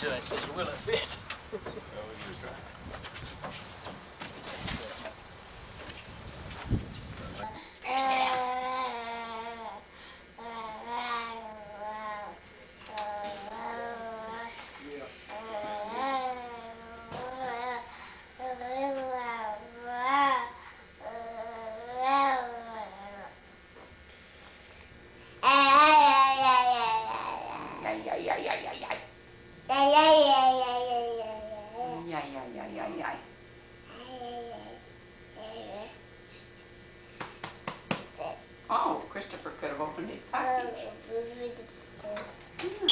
to and see, will it fit? Well, we just try. Oh, Christopher could have opened his package. Yeah.